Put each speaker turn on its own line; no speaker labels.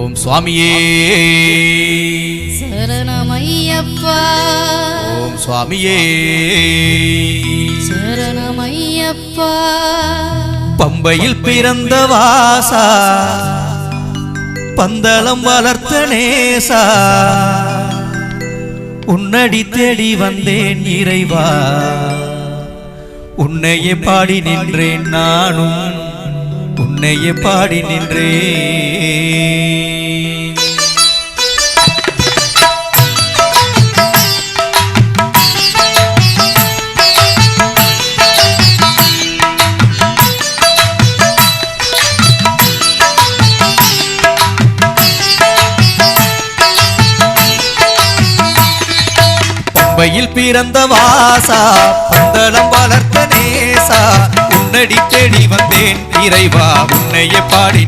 ஓம் சுவாமியே
சரணமையப்பா.
ஓம் சுவாமியே
சரணமையப்பா.
பம்பையில் பிறந்த வாசா, பந்தளம் வளர்த்த நேசா, உன்னடி தேடி வந்தேன் இறைவா, உன்னையே பாடி நின்றேன் நானும், உன்னையே பாடி நின்றேன். பம்பையில் பிறந்த வாசா, பந்தளம் வளர்த்த நேசா, உன்னடி தேடி வந்தேன் இறைவா, உன்னையே பாடி